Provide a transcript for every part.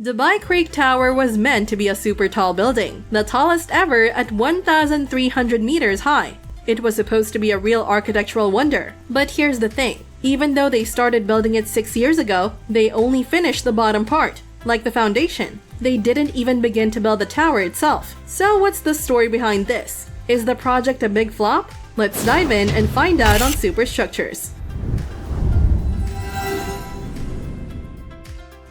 Dubai Creek Tower was meant to be a super tall building, the tallest ever at 1,300 meters high. It was supposed to be a real architectural wonder. But here's the thing, even though they started building it 6 years ago, they only finished the bottom part, like the foundation. They didn't even begin to build the tower itself. So what's the story behind this? Is the project a big flop? Let's dive in and find out on Superstructures.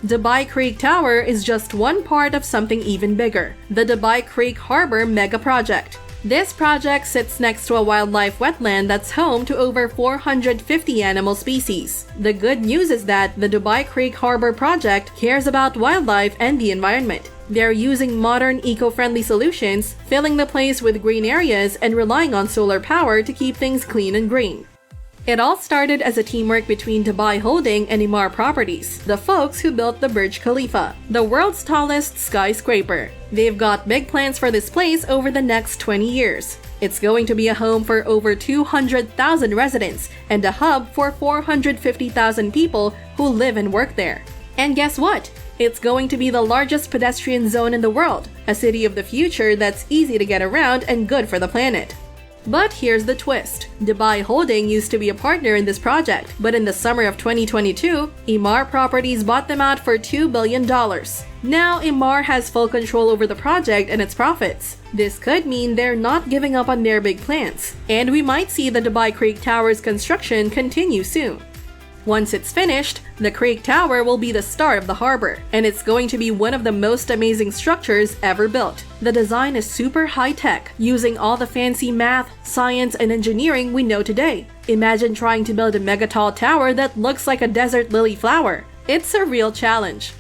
Dubai Creek Tower is just one part of something even bigger, the Dubai Creek Harbor Mega Project. This project sits next to a wildlife wetland that's home to over 450 animal species. The good news is that the Dubai Creek Harbor Project cares about wildlife and the environment. They're using modern eco-friendly solutions, filling the place with green areas and relying on solar power to keep things clean and green. It all started as a teamwork between Dubai Holding and Emaar Properties, the folks who built the Burj Khalifa, the world's tallest skyscraper. They've got big plans for this place over the next 20 years. It's going to be a home for over 200,000 residents and a hub for 450,000 people who live and work there. And guess what? It's going to be the largest pedestrian zone in the world, a city of the future that's easy to get around and good for the planet. But here's the twist. Dubai Holding used to be a partner in this project, but in the summer of 2022, Emaar Properties bought them out for $2 billion. Now Emaar has full control over the project and its profits. This could mean they're not giving up on their big plans, and we might see the Dubai Creek Tower's construction continue soon. Once it's finished, the Creek Tower will be the star of the harbor, and it's going to be one of the most amazing structures ever built. The design is super high-tech, using all the fancy math, science, and engineering we know today. Imagine trying to build a mega-tall tower that looks like a desert lily flower. It's a real challenge.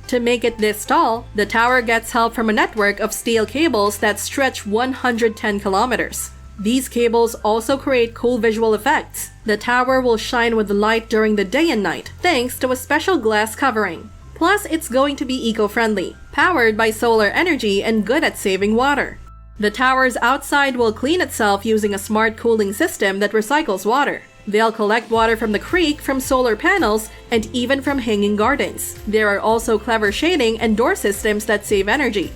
To make it this tall, the tower gets help from a network of steel cables that stretch 110 kilometers. These cables also create cool visual effects. The tower will shine with light during the day and night, thanks to a special glass covering. Plus, it's going to be eco-friendly, powered by solar energy and good at saving water. The tower's outside will clean itself using a smart cooling system that recycles water. They'll collect water from the creek, from solar panels, and even from hanging gardens. There are also clever shading and door systems that save energy.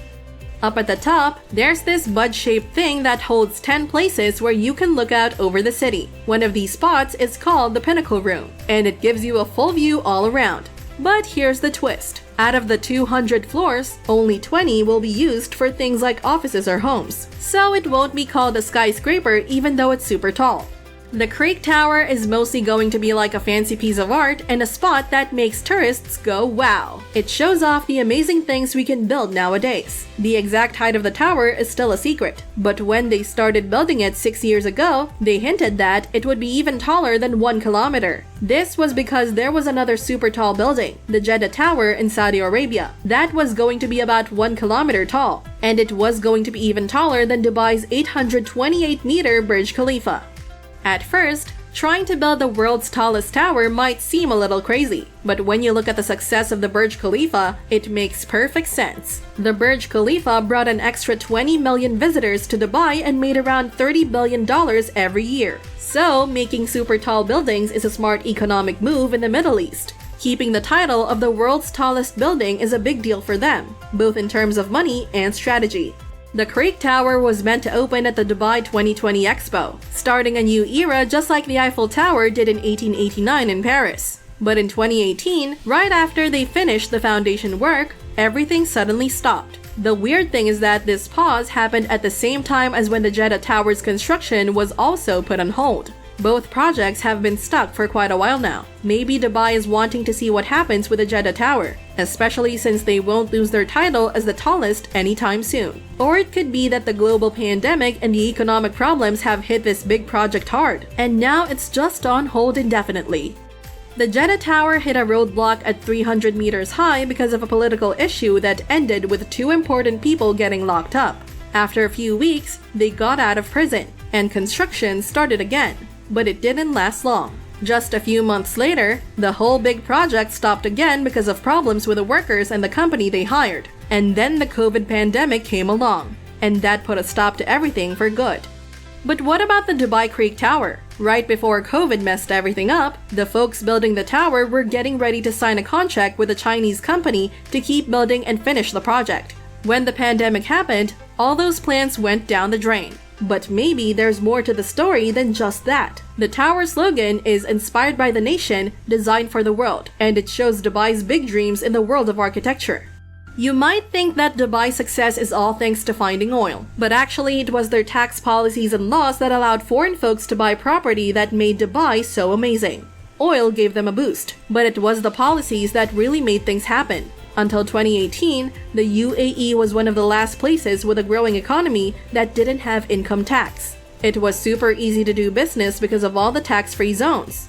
Up at the top, there's this bud-shaped thing that holds 10 places where you can look out over the city. One of these spots is called the Pinnacle Room, and it gives you a full view all around. But here's the twist. Out of the 200 floors, only 20 will be used for things like offices or homes. So it won't be called a skyscraper even though it's super tall. The Creek Tower is mostly going to be like a fancy piece of art and a spot that makes tourists go wow. It shows off the amazing things we can build nowadays. The exact height of the tower is still a secret, but when they started building it 6 years ago, they hinted that it would be even taller than 1 kilometer. This was because there was another super tall building, the Jeddah Tower in Saudi Arabia, that was going to be about 1 kilometer tall, and it was going to be even taller than Dubai's 828-meter Burj Khalifa. At first, trying to build the world's tallest tower might seem a little crazy, but when you look at the success of the Burj Khalifa, it makes perfect sense. The Burj Khalifa brought an extra 20 million visitors to Dubai and made around $30 billion every year. So, making super tall buildings is a smart economic move in the Middle East. Keeping the title of the world's tallest building is a big deal for them, both in terms of money and strategy. The Creek Tower was meant to open at the Dubai 2020 Expo, starting a new era just like the Eiffel Tower did in 1889 in Paris. But in 2018, right after they finished the foundation work, everything suddenly stopped. The weird thing is that this pause happened at the same time as when the Jeddah Tower's construction was also put on hold. Both projects have been stuck for quite a while now. Maybe Dubai is wanting to see what happens with the Jeddah Tower, especially since they won't lose their title as the tallest anytime soon. Or it could be that the global pandemic and the economic problems have hit this big project hard, and now it's just on hold indefinitely. The Jeddah Tower hit a roadblock at 300 meters high because of a political issue that ended with 2 important people getting locked up. After a few weeks, they got out of prison, and construction started again. But it didn't last long. Just a few months later, the whole big project stopped again because of problems with the workers and the company they hired. And then the COVID pandemic came along, and that put a stop to everything for good. But what about the Dubai Creek Tower? Right before COVID messed everything up, the folks building the tower were getting ready to sign a contract with a Chinese company to keep building and finish the project. When the pandemic happened, all those plans went down the drain. But maybe there's more to the story than just that. The tower slogan is inspired by the nation, designed for the world, and it shows Dubai's big dreams in the world of architecture. You might think that Dubai's success is all thanks to finding oil, but actually it was their tax policies and laws that allowed foreign folks to buy property that made Dubai so amazing. Oil gave them a boost, but it was the policies that really made things happen. Until 2018, the UAE was one of the last places with a growing economy that didn't have income tax. It was super easy to do business because of all the tax-free zones.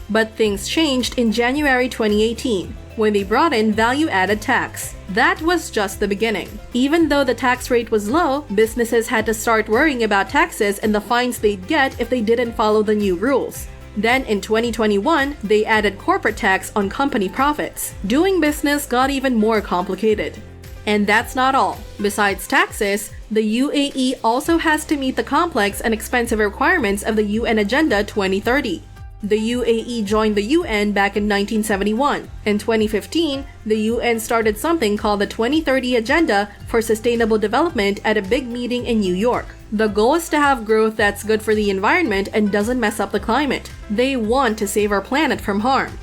But things changed in January 2018, when they brought in value-added tax. That was just the beginning. Even though the tax rate was low, businesses had to start worrying about taxes and the fines they'd get if they didn't follow the new rules. Then in 2021, they added corporate tax on company profits. Doing business got even more complicated. And that's not all. Besides taxes, the UAE also has to meet the complex and expensive requirements of the UN Agenda 2030. The UAE joined the UN back in 1971. In 2015, the UN started something called the 2030 Agenda for Sustainable Development at a big meeting in New York. The goal is to have growth that's good for the environment and doesn't mess up the climate. They want to save our planet from harm.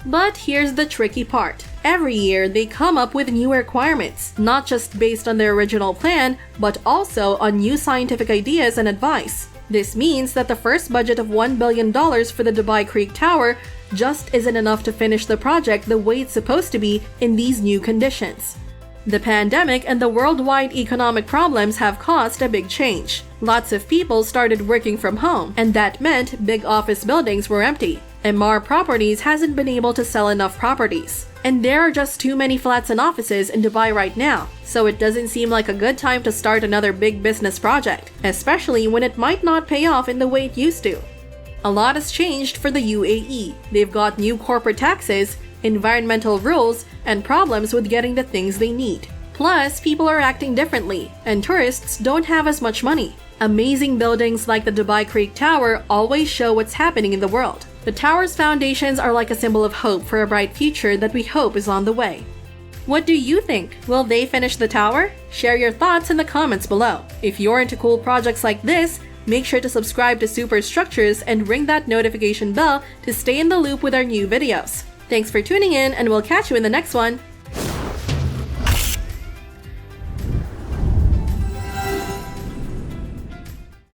But here's the tricky part. Every year, they come up with new requirements, not just based on their original plan, but also on new scientific ideas and advice. This means that the first budget of $1 billion for the Dubai Creek Tower just isn't enough to finish the project the way it's supposed to be in these new conditions. The pandemic and the worldwide economic problems have caused a big change. Lots of people started working from home, and that meant big office buildings were empty. Emaar Properties hasn't been able to sell enough properties. And there are just too many flats and offices in Dubai right now, so it doesn't seem like a good time to start another big business project, especially when it might not pay off in the way it used to. A lot has changed for the UAE. They've got new corporate taxes, environmental rules, and problems with getting the things they need. Plus, people are acting differently, and tourists don't have as much money. Amazing buildings like the Dubai Creek Tower always show what's happening in the world. The tower's foundations are like a symbol of hope for a bright future that we hope is on the way. What do you think? Will they finish the tower? Share your thoughts in the comments below. If you're into cool projects like this, make sure to subscribe to Super Structures and ring that notification bell to stay in the loop with our new videos. Thanks for tuning in, and we'll catch you in the next one.